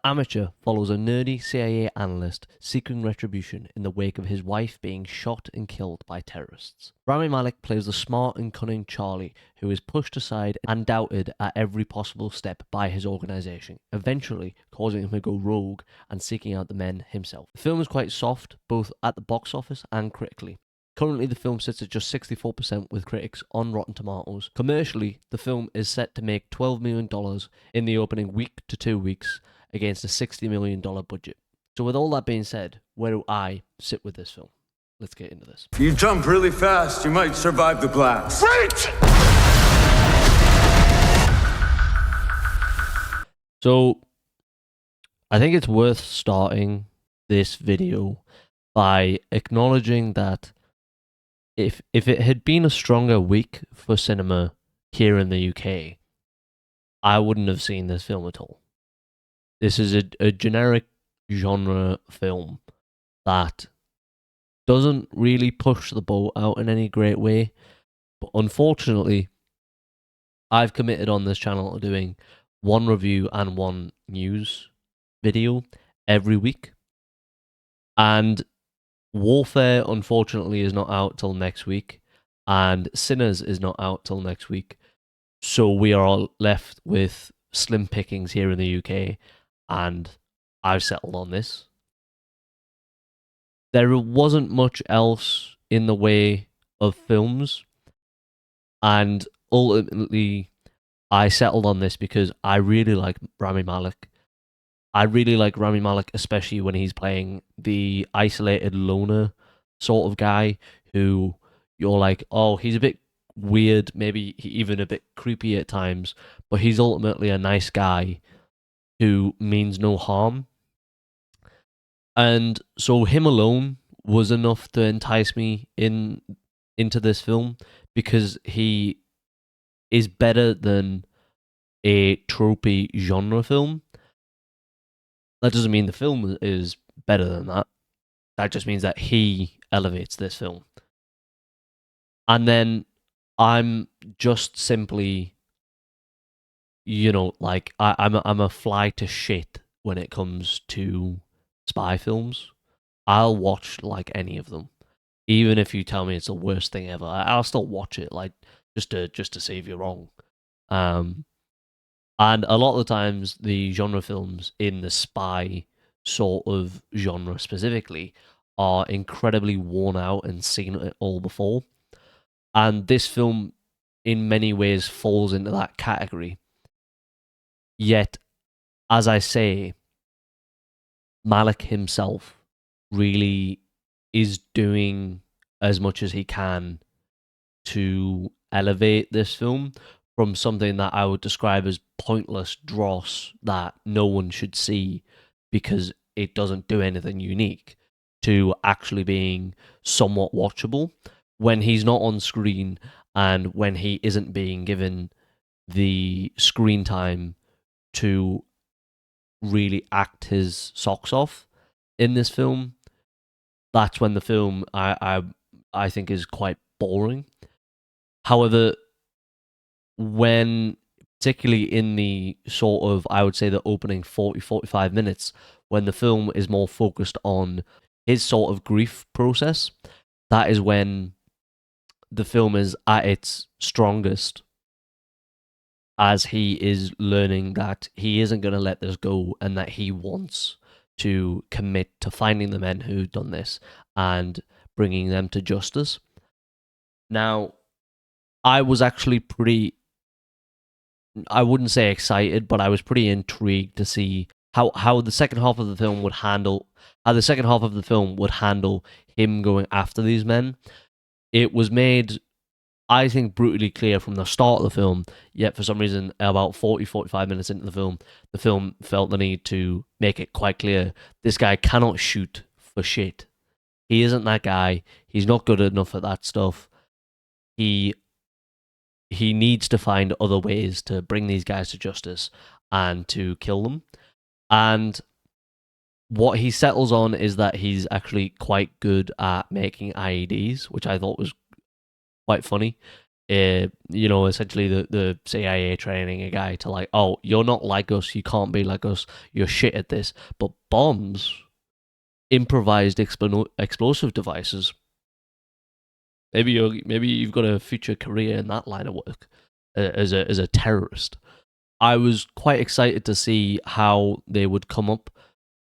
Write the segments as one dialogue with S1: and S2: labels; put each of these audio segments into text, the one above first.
S1: Amateur follows a nerdy CIA analyst seeking retribution in the wake of his wife being shot and killed by terrorists. Rami Malek plays the smart and cunning Charlie, who is pushed aside and doubted at every possible step by his organization, eventually causing him to go rogue and seeking out the men himself. The film is quite soft, both at the box office and critically. Currently, the film sits at just 64% with critics on Rotten Tomatoes. Commercially, the film is set to make $12 million in the opening week to 2 weeks against a $60 million budget. So with all that being said, where do I sit with this film? Let's get into this.
S2: If you jump really fast, you might survive the blast.
S3: Right!
S1: So, I think it's worth starting this video by acknowledging that if it had been a stronger week for cinema here in the UK, I wouldn't have seen this film at all. This is a generic genre film that doesn't really push the boat out in any great way, but unfortunately, I've committed on this channel to doing one review and one news video every week, and Warfare, unfortunately, is not out till next week, and Sinners is not out till next week. So we are all left with slim pickings here in the UK, and I've settled on this. There wasn't much else in the way of films, and ultimately, I settled on this because I really like Rami Malek. I really like Rami Malek, especially when he's playing the isolated loner sort of guy who you're like, oh, he's a bit weird, maybe even a bit creepy at times, but he's ultimately a nice guy who means no harm. And so him alone was enough to entice me into this film because he is better than a tropey genre film. That doesn't mean the film is better than that. That just means that he elevates this film. And then I'm just simply, like I'm a fly to shit when it comes to spy films. I'll watch like any of them, even if you tell me it's the worst thing ever. I'll still watch it, like just to see if you're wrong. And a lot of the times, the genre films in the spy sort of genre specifically are incredibly worn out and seen it all before. And this film, in many ways, falls into that category. Yet, as I say, Malek himself really is doing as much as he can to elevate this film from something that I would describe as pointless dross that no one should see because it doesn't do anything unique to actually being somewhat watchable when he's not on screen and when he isn't being given the screen time to really act his socks off in this film. That's when the film I think is quite boring. However, when particularly in the sort of, I would say, the opening 40-45 minutes, when the film is more focused on his sort of grief process, that is when the film is at its strongest, as he is learning that he isn't going to let this go and that he wants to commit to finding the men who've done this and bringing them to justice. Now, I was actually I wouldn't say excited, but I was pretty intrigued to see how the second half of the film would handle him going after these men. It was made, I think, brutally clear from the start of the film, yet for some reason, about 40-45 minutes into the film felt the need to make it quite clear this guy cannot shoot for shit. He isn't that guy. He's not good enough at that stuff. He needs to find other ways to bring these guys to justice and to kill them. And what he settles on is that he's actually quite good at making IEDs, which I thought was quite funny. essentially the CIA training a guy to like, oh, you're not like us, you can't be like us, you're shit at this. But bombs, improvised explosive devices, maybe you've got a future career in that line of work as a terrorist. I was quite excited to see how they would come up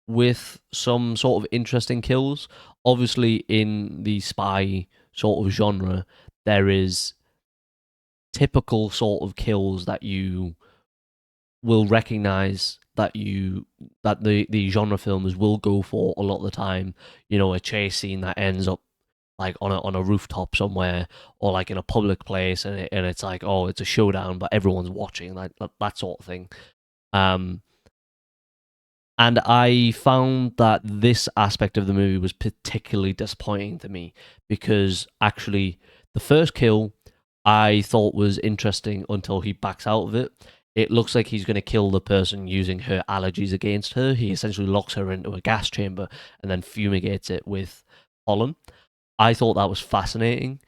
S1: with some sort of interesting kills. Obviously, in the spy sort of genre, there is typical sort of kills that you will recognize that the genre films will go for a lot of the time. A chase scene that ends up like on a rooftop somewhere or like in a public place, and it's like, oh, it's a showdown, but everyone's watching, like that sort of thing. Um, and I found that this aspect of the movie was particularly disappointing to me because actually the first kill I thought was interesting until he backs out of it. It looks like he's going to kill the person using her allergies against her. He essentially locks her into a gas chamber and then fumigates it with pollen. I thought that was fascinating.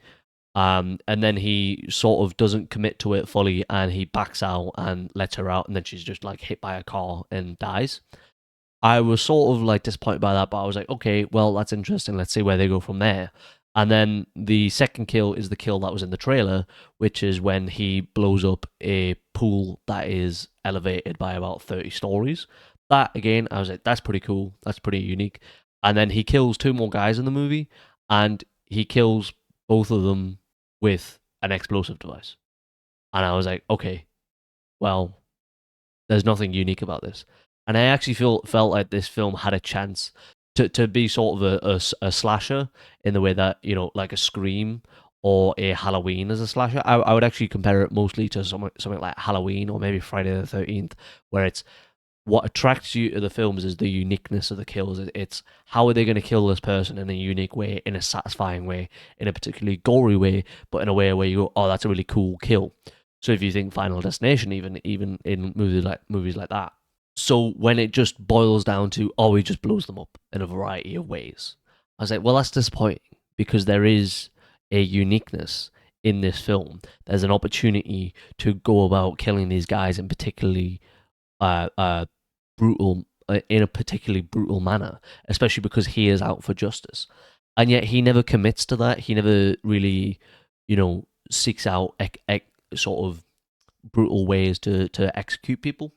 S1: And then he sort of doesn't commit to it fully and he backs out and lets her out, and then she's just like hit by a car and dies. I was sort of like disappointed by that, but I was like, okay, well, that's interesting. Let's see where they go from there. And then the second kill is the kill that was in the trailer, which is when he blows up a pool that is elevated by about 30 stories. That, again, I was like, that's pretty cool. That's pretty unique. And then he kills two more guys in the movie, and he kills both of them with an explosive device. And I was like, okay, well, there's nothing unique about this. And I actually felt like this film had a chance to be sort of a slasher in the way that, like a Scream or a Halloween as a slasher. I would actually compare it mostly to something like Halloween or maybe Friday the 13th, where it's what attracts you to the films is the uniqueness of the kills. It's how are they going to kill this person in a unique way, in a satisfying way, in a particularly gory way, but in a way where you go, oh, that's a really cool kill. So if you think Final Destination, even in movies like that. So when it just boils down to, oh, he just blows them up in a variety of ways, I was like, well, that's disappointing because there is a uniqueness in this film. There's an opportunity to go about killing these guys in particularly brutal, in a particularly brutal manner, especially because he is out for justice, and yet he never commits to that. He never really, seeks out sort of brutal ways to execute people.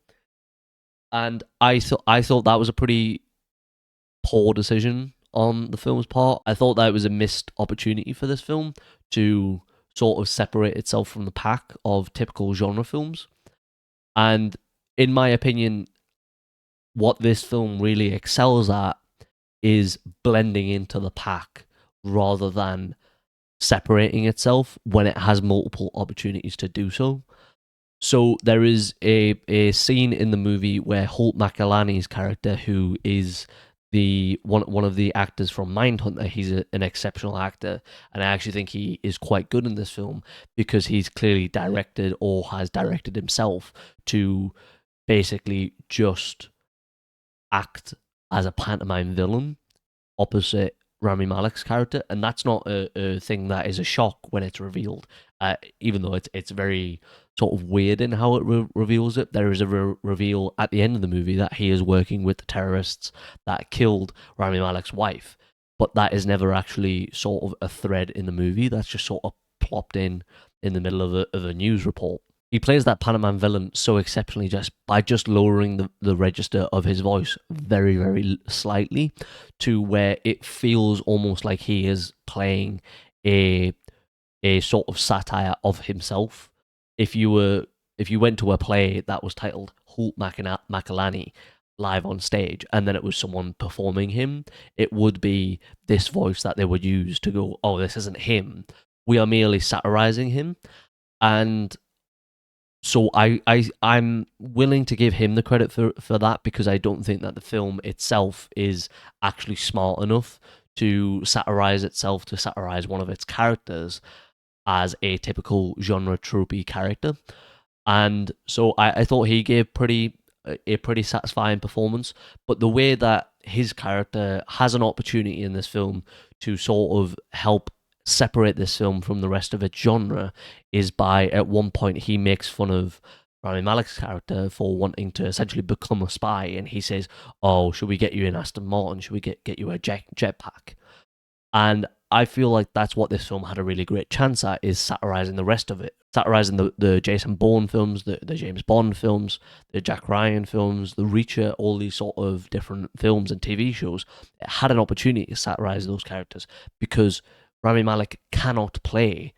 S1: And I thought that was a pretty poor decision on the film's part. I thought that it was a missed opportunity for this film to sort of separate itself from the pack of typical genre films. And in my opinion, what this film really excels at is blending into the pack rather than separating itself when it has multiple opportunities to do so. So there is a scene in the movie where Holt Mccallany's character, who is the one of the actors from Mindhunter, he's an exceptional actor, and I actually think he is quite good in this film because he's clearly directed or has directed himself to basically just act as a pantomime villain opposite Rami Malek's character, and that's not a thing that is a shock when it's revealed. Even though it's very sort of weird in how it reveals it, there is a reveal at the end of the movie that he is working with the terrorists that killed Rami Malek's wife, but that is never actually sort of a thread in the movie. That's just sort of plopped in the middle of a news report. He plays that Panama villain so exceptionally just by just lowering the register of his voice very, very slightly to where it feels almost like he is playing a sort of satire of himself. If you went to a play that was titled Holt Mccallany live on stage and then it was someone performing him, it would be this voice that they would use to go, oh, this isn't him. We are merely satirizing him. And so I'm willing to give him the credit for that because I don't think that the film itself is actually smart enough to satirize itself, to satirize one of its characters as a typical genre tropey character. And so I thought he gave a pretty satisfying performance, but the way that his character has an opportunity in this film to sort of help separate this film from the rest of its genre is by, at one point, he makes fun of Rami Malek's character for wanting to essentially become a spy, and he says, "Oh, should we get you an Aston Martin? Should we get you a jetpack?" And I feel like that's what this film had a really great chance at, is satirizing the rest of it. Satirizing the Jason Bourne films, the James Bond films, the Jack Ryan films, the Reacher, all these sort of different films and TV shows. It had an opportunity to satirize those characters because Rami Malek cannot play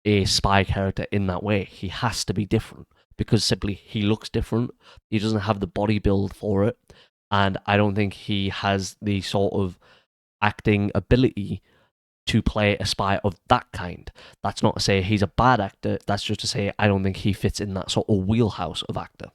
S1: a spy character in that way. He has to be different because simply he looks different. He doesn't have the body build for it. And I don't think he has the sort of acting ability to play a spy of that kind. That's not to say he's a bad actor. That's just to say I don't think he fits in that sort of wheelhouse of actor.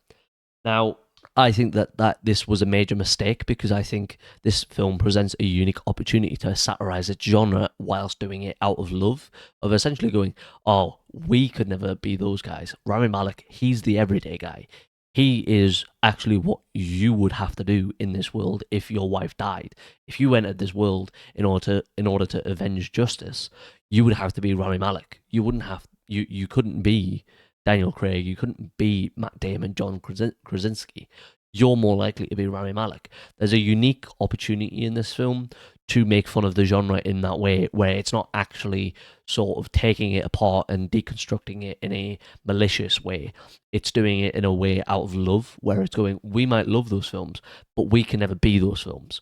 S1: Now, I think that this was a major mistake because I think this film presents a unique opportunity to satirize its genre whilst doing it out of love, of essentially going, oh, we could never be those guys. Rami Malek, he's the everyday guy. He is actually what you would have to do in this world if your wife died. If you entered this world in order to avenge justice, you would have to be Rami Malek. You couldn't be Daniel Craig. You couldn't be Matt Damon, John Krasinski. You're more likely to be Rami Malek. There's a unique opportunity in this film to make fun of the genre in that way, where it's not actually sort of taking it apart and deconstructing it in a malicious way. It's doing it in a way out of love, where it's going, we might love those films, but we can never be those films.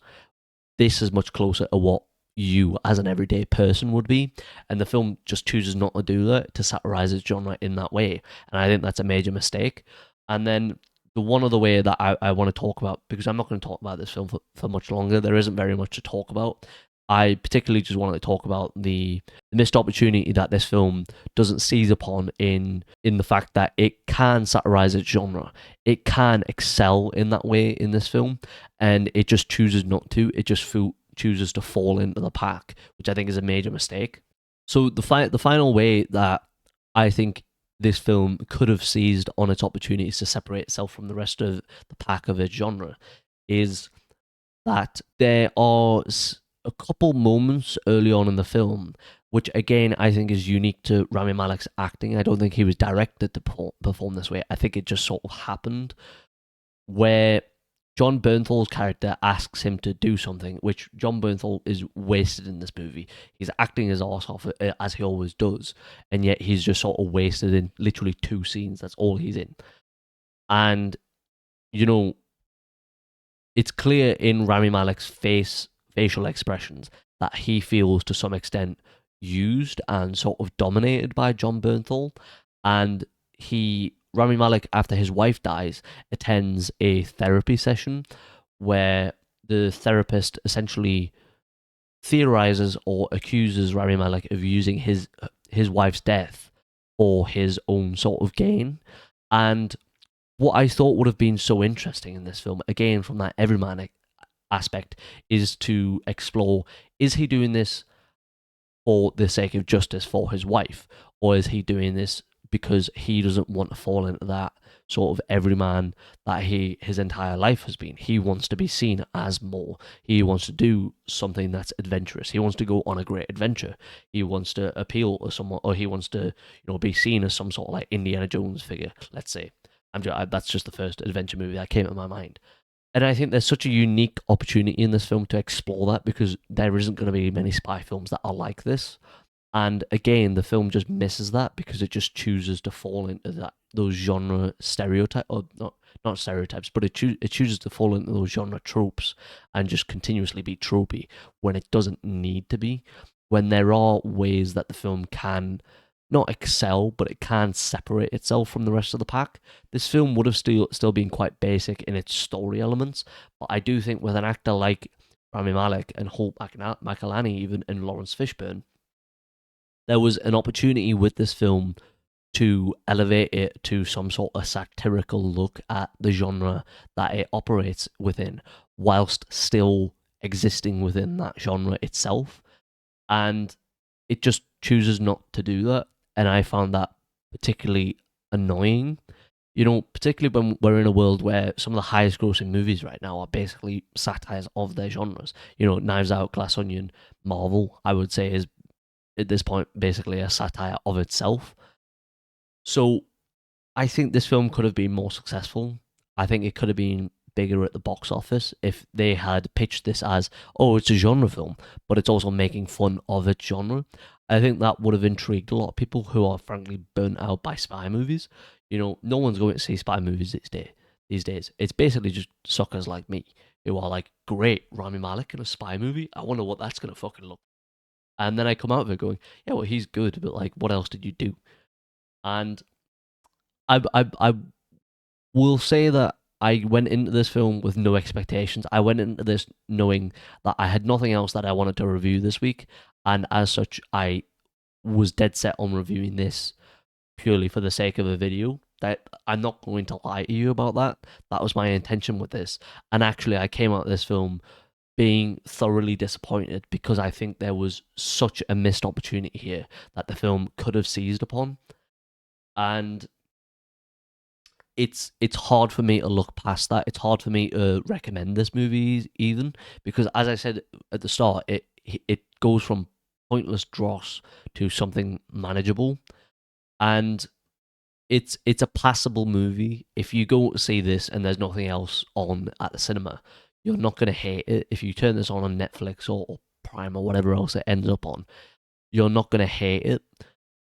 S1: This is much closer to what you as an everyday person would be, and the film just chooses not to do that, to satirize its genre in that way, and I think that's a major mistake. And then the one other way that I want to talk about, because I'm not going to talk about this film for much longer, there isn't very much to talk about. I particularly just wanted to talk about the missed opportunity that this film doesn't seize upon in the fact that it can satirize its genre. It can excel in that way in this film, and it just chooses not to. It just chooses to fall into the pack, which I think is a major mistake. So the final way that I think this film could have seized on its opportunities to separate itself from the rest of the pack of its genre is that there are a couple moments early on in the film, which again I think is unique to Rami Malek's acting. I don't think he was directed to perform this way. I think it just sort of happened, where John Bernthal's character asks him to do something, which John Bernthal is wasted in this movie. He's acting his arse off, as he always does, and yet he's just sort of wasted in literally 2 scenes. That's all he's in. And, you know, it's clear in Rami Malek's facial expressions that he feels to some extent used and sort of dominated by John Bernthal. And Rami Malek, after his wife dies, attends a therapy session where the therapist essentially theorizes or accuses Rami Malek of using his wife's death for his own sort of gain. And what I thought would have been so interesting in this film, again from that everyman aspect, is to explore, is he doing this for the sake of justice for his wife, or is he doing this because he doesn't want to fall into that sort of everyman that his entire life has been? He wants to be seen as more. He wants to do something that's adventurous. He wants to go on a great adventure. He wants to appeal to someone, or he wants to, be seen as some sort of like Indiana Jones figure, let's say. That's just the first adventure movie that came to my mind. And I think there's such a unique opportunity in this film to explore that, because there isn't going to be many spy films that are like this. And again, the film just misses that because it just chooses to fall into those genre stereotypes, or not stereotypes, but it chooses to fall into those genre tropes and just continuously be tropey when it doesn't need to be. When there are ways that the film can not excel, but it can separate itself from the rest of the pack. This film would have still been quite basic in its story elements, but I do think with an actor like Rami Malek and Holt Mccallany even, and Laurence Fishburne, there was an opportunity with this film to elevate it to some sort of satirical look at the genre that it operates within, whilst still existing within that genre itself. And it just chooses not to do that. And I found that particularly annoying. Particularly when we're in a world where some of the highest grossing movies right now are basically satires of their genres. Knives Out, Glass Onion, Marvel, I would say, is at this point basically a satire of itself. So I think this film could have been more successful. I think it could have been bigger at the box office if they had pitched this as, oh, it's a genre film, but it's also making fun of its genre. I think that would have intrigued a lot of people who are frankly burnt out by spy movies. No one's going to see spy movies these days. It's basically just suckers like me who are like, great, Rami Malek in a spy movie. I wonder what that's going to fucking look. And then I come out of it going, yeah, well, he's good, but like, what else did you do? And I will say that I went into this film with no expectations. I went into this knowing that I had nothing else that I wanted to review this week, and as such, I was dead set on reviewing this purely for the sake of a video. That I'm not going to lie to you about that. That was my intention with this, and actually, I came out of this film being thoroughly disappointed because I think there was such a missed opportunity here that the film could have seized upon, and it's hard for me to look past that. It's hard for me to recommend this movie even because, as I said at the start, it goes from pointless dross to something manageable, and it's a passable movie. If you go to see this and there's nothing else on at the cinema, you're not gonna hate it. If you turn this on Netflix or Prime or whatever else it ends up on, you're not gonna hate it.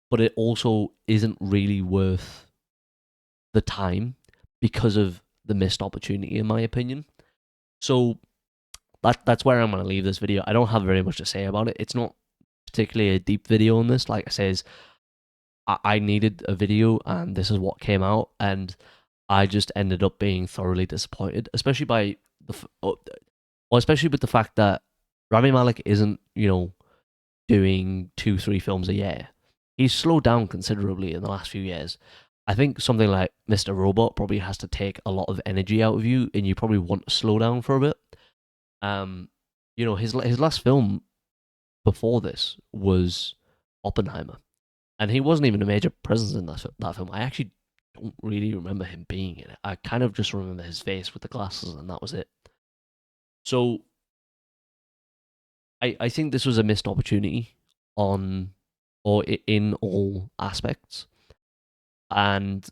S1: But it also isn't really worth the time because of the missed opportunity, in my opinion. So that's where I'm going to leave this video. I don't have very much to say about it. It's not particularly a deep video on this. Like I says, I needed a video, and this is what came out, and I just ended up being thoroughly disappointed, especially by especially with the fact that Rami Malek isn't doing 2-3 films a year. He's slowed down considerably in the last few years. I think something like Mr. Robot probably has to take a lot of energy out of you, and you probably want to slow down for a bit. His last film before this was Oppenheimer, and he wasn't even a major presence in that film. I actually don't really remember him being in it. I kind of just remember his face with the glasses, and that was it. So I think this was a missed opportunity in all aspects, and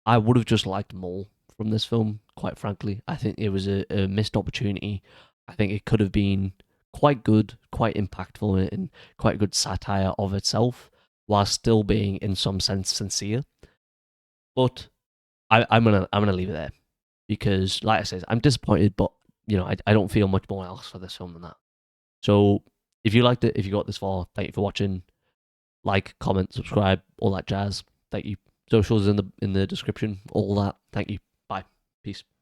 S1: I would have just liked more from this film, quite frankly. I think it was a missed opportunity. I think it could have been quite good, quite impactful, and quite good satire of itself, while still being in some sense sincere. But I'm gonna leave it there because, like I said, I'm disappointed, but I don't feel much more else for this film than that. So if you liked it, if you got this far, thank you for watching. Like, comment, subscribe, all that jazz. Thank you. Socials in the description, all that. Thank you. Bye. Peace.